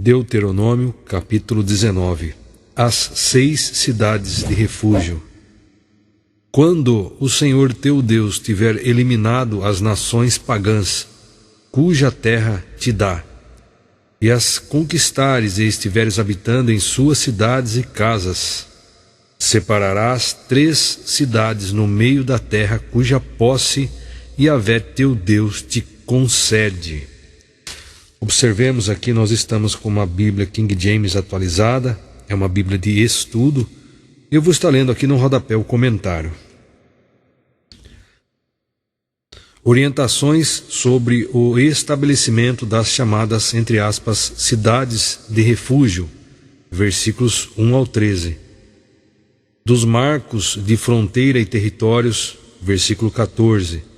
Deuteronômio, capítulo 19. As 6 cidades de refúgio. Quando o Senhor teu Deus tiver eliminado as nações pagãs, cuja terra te dá, e as conquistares e estiveres habitando em suas cidades e casas, separarás 3 cidades no meio da terra, cuja posse Yahvé teu Deus te concede. Observemos aqui, nós estamos com uma Bíblia King James atualizada, é uma Bíblia de estudo. Eu vou estar lendo aqui no rodapé o comentário. Orientações sobre o estabelecimento das chamadas, entre aspas, cidades de refúgio, versículos 1 ao 13. Dos marcos de fronteira e territórios, versículo 14.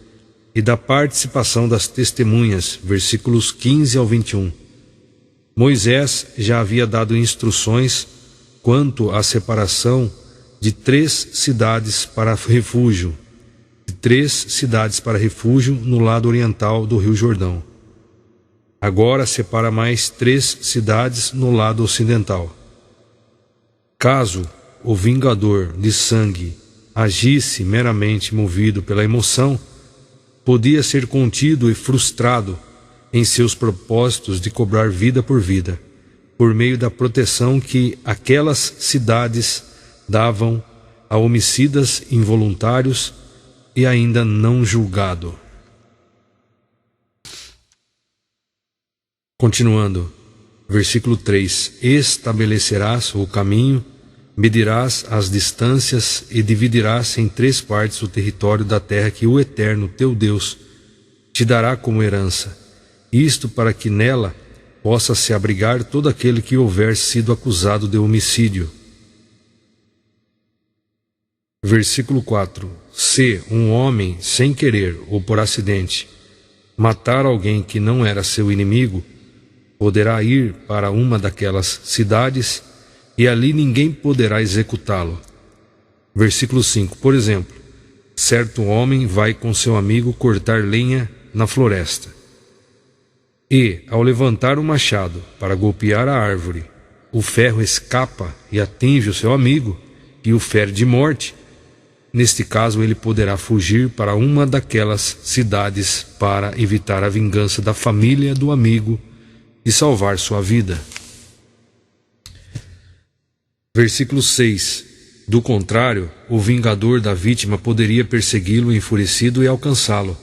E da participação das testemunhas, versículos 15 ao 21. Moisés já havia dado instruções quanto à separação de 3 cidades para refúgio, no lado oriental do Rio Jordão. Agora separa mais 3 cidades no lado ocidental. Caso o vingador de sangue agisse meramente movido pela emoção, podia ser contido e frustrado em seus propósitos de cobrar vida por vida, por meio da proteção que aquelas cidades davam a homicidas involuntários e ainda não julgado. Continuando, versículo 3: Estabelecerás o caminho, medirás as distâncias e dividirás em 3 partes o território da terra que o Eterno, teu Deus, te dará como herança. Isto para que nela possa se abrigar todo aquele que houver sido acusado de homicídio. Versículo 4: Se um homem, sem querer ou por acidente, matar alguém que não era seu inimigo, poderá ir para uma daquelas cidades e ali ninguém poderá executá-lo. Versículo 5: Por exemplo, certo homem vai com seu amigo cortar lenha na floresta. E, ao levantar o machado para golpear a árvore, o ferro escapa e atinge o seu amigo e o fere de morte. Neste caso, ele poderá fugir para uma daquelas cidades para evitar a vingança da família do amigo e salvar sua vida. Versículo 6: Do contrário, o vingador da vítima poderia persegui-lo enfurecido e alcançá-lo,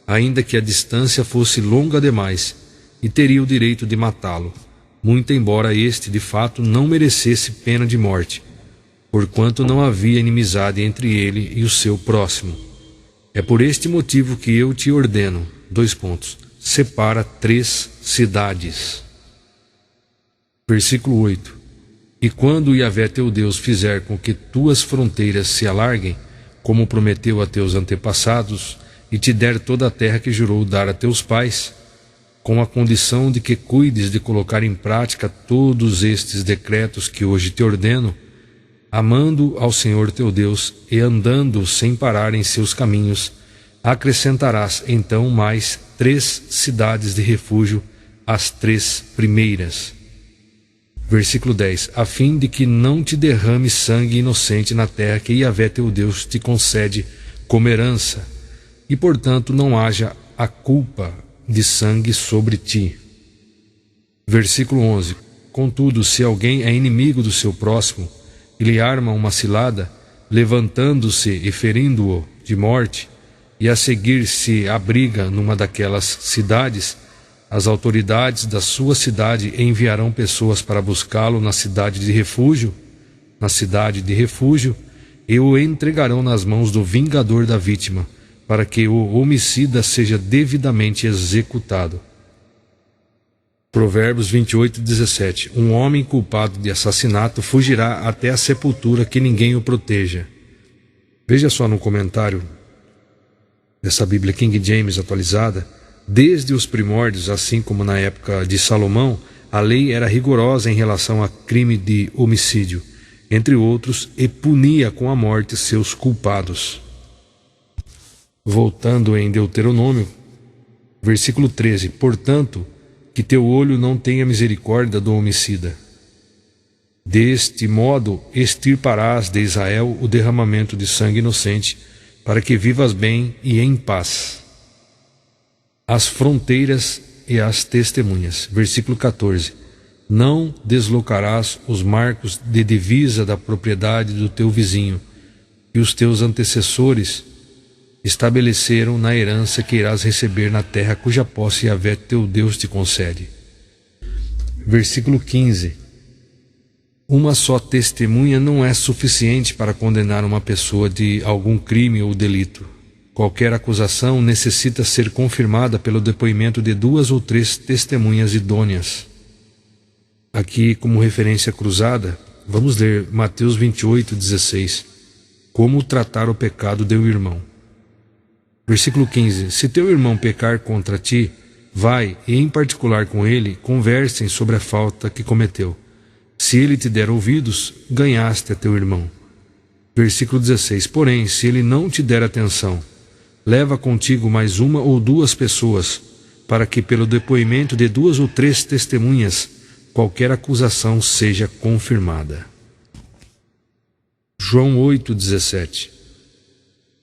ainda que a distância fosse longa demais, e teria o direito de matá-lo, muito embora este de fato não merecesse pena de morte, porquanto não havia inimizade entre ele e o seu próximo. É por este motivo que eu te ordeno, : separa 3 cidades. Versículo 8: E quando Yahvé teu Deus fizer com que tuas fronteiras se alarguem, como prometeu a teus antepassados, e te der toda a terra que jurou dar a teus pais, com a condição de que cuides de colocar em prática todos estes decretos que hoje te ordeno, amando ao Senhor teu Deus e andando sem parar em seus caminhos, acrescentarás então mais 3 cidades de refúgio às 3 primeiras. Versículo 10: A fim de que não te derrame sangue inocente na terra que Yahvé teu Deus te concede como herança, e portanto não haja a culpa de sangue sobre ti. Versículo 11: Contudo, se alguém é inimigo do seu próximo e lhe arma uma cilada, levantando-se e ferindo-o de morte, e a seguir se abriga numa daquelas cidades, as autoridades da sua cidade enviarão pessoas para buscá-lo na cidade de refúgio, e o entregarão nas mãos do vingador da vítima, para que o homicida seja devidamente executado. Provérbios 28:17: Um homem culpado de assassinato fugirá até a sepultura, que ninguém o proteja. Veja só no comentário dessa Bíblia King James atualizada: desde os primórdios, assim como na época de Salomão, a lei era rigorosa em relação a crime de homicídio, entre outros, e punia com a morte seus culpados. Voltando em Deuteronômio, versículo 13: Portanto, que teu olho não tenha misericórdia do homicida. Deste modo extirparás de Israel o derramamento de sangue inocente, para que vivas bem e em paz. As fronteiras e as testemunhas. Versículo 14. Não deslocarás os marcos de divisa da propriedade do teu vizinho, que os teus antecessores estabeleceram na herança que irás receber na terra cuja posse Yahvé teu Deus te concede. Versículo 15. Uma só testemunha não é suficiente para condenar uma pessoa de algum crime ou delito. Qualquer acusação necessita ser confirmada pelo depoimento de 2 ou 3 testemunhas idôneas. Aqui, como referência cruzada, vamos ler Mateus 28:16. Como tratar o pecado de um irmão. Versículo 15. Se teu irmão pecar contra ti, vai e em particular com ele conversem sobre a falta que cometeu. Se ele te der ouvidos, ganhaste a teu irmão. Versículo 16. Porém, se ele não te der atenção, leva contigo mais 1 ou 2 pessoas, para que pelo depoimento de 2 ou 3 testemunhas, qualquer acusação seja confirmada. João 8:17.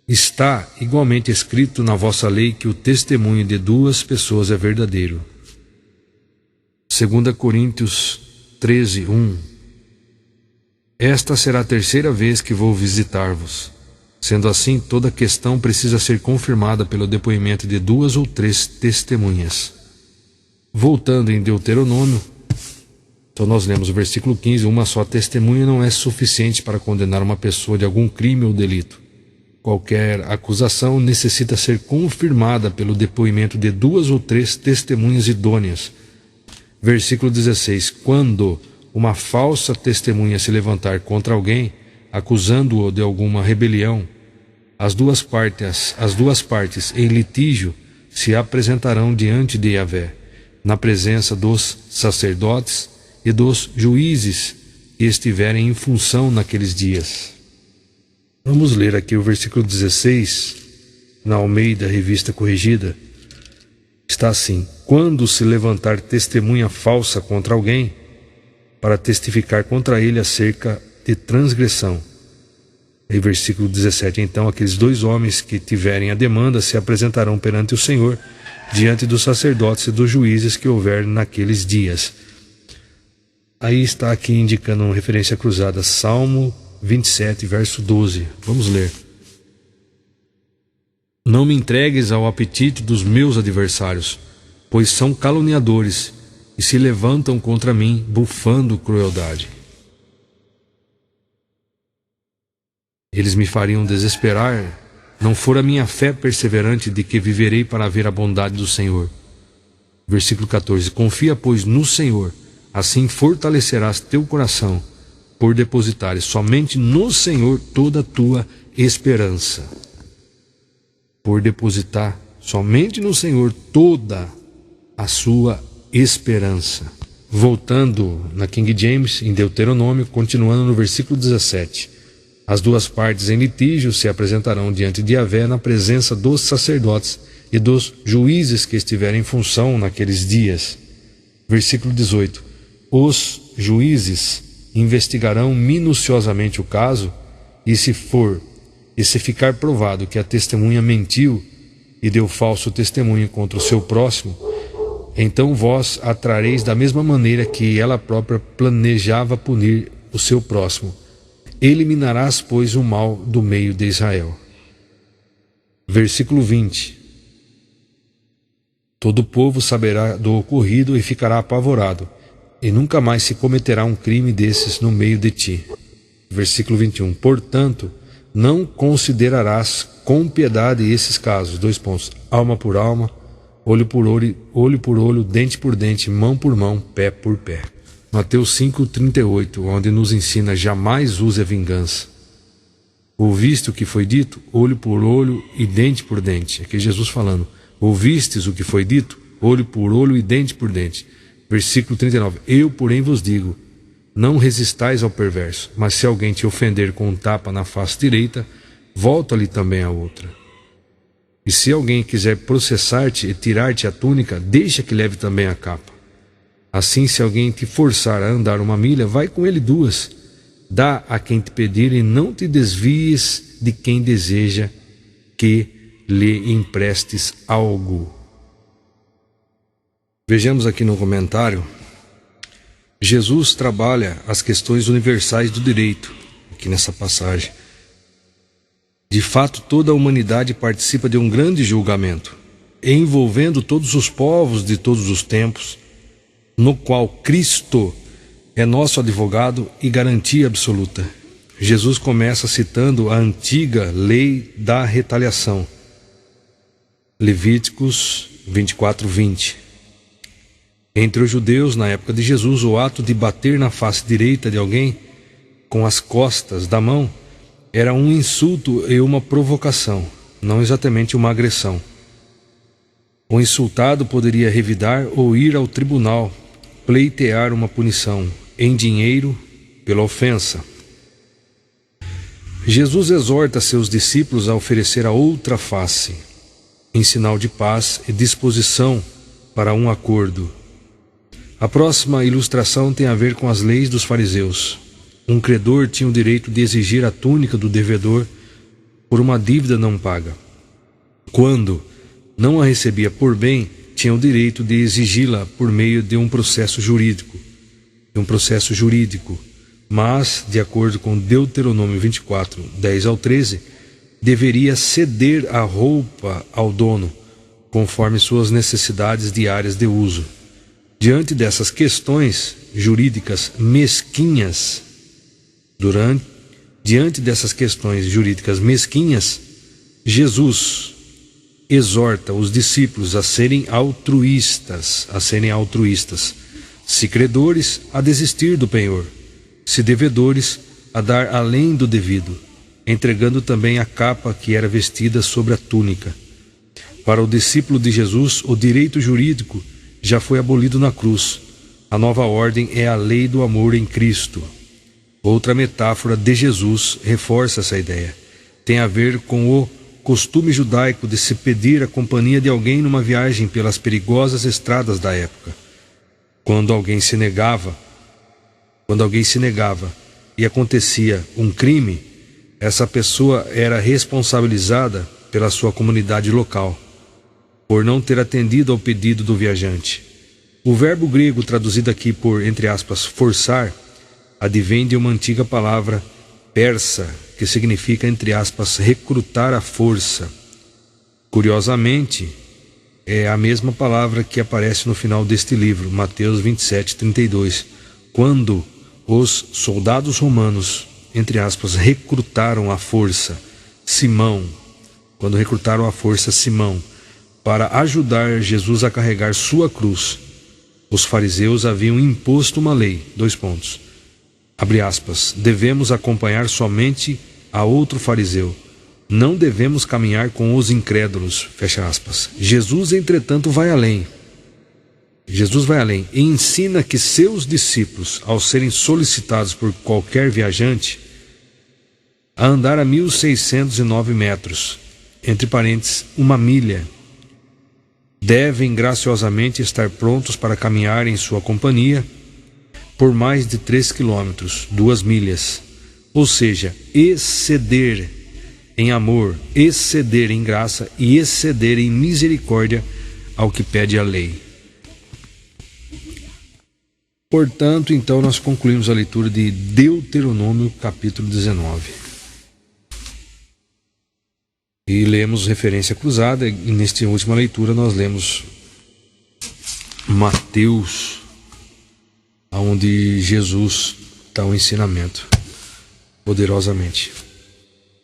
Está igualmente escrito na vossa lei que o testemunho de 2 pessoas é verdadeiro. 2 Coríntios 13:1. Esta será a 3ª vez que vou visitar-vos. Sendo assim, toda questão precisa ser confirmada pelo depoimento de 2 ou 3 testemunhas. Voltando em Deuteronômio, então nós lemos o versículo 15, uma só testemunha não é suficiente para condenar uma pessoa de algum crime ou delito. Qualquer acusação necessita ser confirmada pelo depoimento de 2 ou 3 testemunhas idôneas. Versículo 16, quando uma falsa testemunha se levantar contra alguém, acusando-o de alguma rebelião, as duas partes em litígio se apresentarão diante de Yahvé, na presença dos sacerdotes e dos juízes que estiverem em função naqueles dias. Vamos ler aqui o versículo 16, na Almeida Revista Corrigida. Está assim: quando se levantar testemunha falsa contra alguém, para testificar contra ele acerca de transgressão. Em versículo 17, então aqueles 2 homens que tiverem a demanda se apresentarão perante o Senhor, diante dos sacerdotes e dos juízes que houver naqueles dias. Aí está aqui indicando uma referência cruzada, Salmo 27, verso 12. Vamos ler. Não me entregues ao apetite dos meus adversários, pois são caluniadores e se levantam contra mim, bufando crueldade. Eles me fariam desesperar, não for a minha fé perseverante de que viverei para ver a bondade do Senhor. Versículo 14. Confia, pois, no Senhor, assim fortalecerás teu coração, por depositares somente no Senhor toda a tua esperança. Por depositar somente no Senhor toda a sua esperança. Voltando na King James, em Deuteronômio, continuando no versículo 17. As 2 partes em litígio se apresentarão diante de Yahvé na presença dos sacerdotes e dos juízes que estiverem em função naqueles dias. Versículo 18. Os juízes investigarão minuciosamente o caso, e se ficar provado que a testemunha mentiu e deu falso testemunho contra o seu próximo, então vós a trareis da mesma maneira que ela própria planejava punir o seu próximo. Eliminarás, pois, o mal do meio de Israel. Versículo 20. Todo o povo saberá do ocorrido e ficará apavorado, e nunca mais se cometerá um crime desses no meio de ti. Versículo 21. Portanto, não considerarás com piedade esses casos. Alma por alma, olho por olho, dente por dente, mão por mão, pé por pé. Mateus 5,38, onde nos ensina: jamais use a vingança. Ouviste o que foi dito? Olho por olho e dente por dente. Aqui Jesus falando: ouvistes o que foi dito? Olho por olho e dente por dente. Versículo 39. Eu, porém, vos digo: não resistais ao perverso, mas se alguém te ofender com um tapa na face direita, volta-lhe também a outra. E se alguém quiser processar-te e tirar-te a túnica, deixa que leve também a capa. Assim, se alguém te forçar a andar 1 milha, vai com ele 2. Dá a quem te pedir e não te desvies de quem deseja que lhe emprestes algo. Vejamos aqui no comentário, Jesus trabalha as questões universais do direito, aqui nessa passagem. De fato, toda a humanidade participa de um grande julgamento, envolvendo todos os povos de todos os tempos, no qual Cristo é nosso advogado e garantia absoluta. Jesus começa citando a antiga lei da retaliação. Levíticos 24:20. Entre os judeus, na época de Jesus, o ato de bater na face direita de alguém com as costas da mão era um insulto e uma provocação, não exatamente uma agressão. O insultado poderia revidar ou ir ao tribunal, pleitear uma punição em dinheiro pela ofensa. Jesus exorta seus discípulos a oferecer a outra face, em sinal de paz e disposição para um acordo. A próxima ilustração tem a ver com as leis dos fariseus. Um credor tinha o direito de exigir a túnica do devedor por uma dívida não paga. Quando não a recebia por bem, tinha o direito de exigi-la por meio de um processo jurídico. Mas, de acordo com Deuteronômio 24, 10 ao 13, deveria ceder a roupa ao dono, conforme suas necessidades diárias de uso. Diante dessas questões jurídicas mesquinhas, Jesus exorta os discípulos a serem altruístas, se credores, a desistir do penhor, se devedores, a dar além do devido, entregando também a capa que era vestida sobre a túnica. Para o discípulo de Jesus, o direito jurídico já foi abolido na cruz. A nova ordem é a lei do amor em Cristo. Outra metáfora de Jesus reforça essa ideia. Tem a ver com o costume judaico de se pedir a companhia de alguém numa viagem pelas perigosas estradas da época. Quando alguém se negava e acontecia um crime, essa pessoa era responsabilizada pela sua comunidade local, por não ter atendido ao pedido do viajante. O verbo grego traduzido aqui por, entre aspas, forçar, advém de uma antiga palavra persa, que significa, entre aspas, recrutar à força. Curiosamente, é a mesma palavra que aparece no final deste livro, Mateus 27:32, quando os soldados romanos, entre aspas, recrutaram à força Simão, para ajudar Jesus a carregar sua cruz. Os fariseus haviam imposto uma lei, abre aspas, devemos acompanhar somente a outro fariseu, não devemos caminhar com os incrédulos, fecha aspas. Jesus, entretanto, vai além e ensina que seus discípulos, ao serem solicitados por qualquer viajante a andar a 1.609 metros, entre parênteses, 1 milha, devem graciosamente estar prontos para caminhar em sua companhia por mais de 3 quilômetros, 2 milhas, ou seja, exceder em amor, exceder em graça e exceder em misericórdia ao que pede a lei. Portanto, então, nós concluímos a leitura de Deuteronômio capítulo 19. E lemos referência cruzada, e nesta última leitura nós lemos Mateus, onde Jesus dá um ensinamento poderosamente.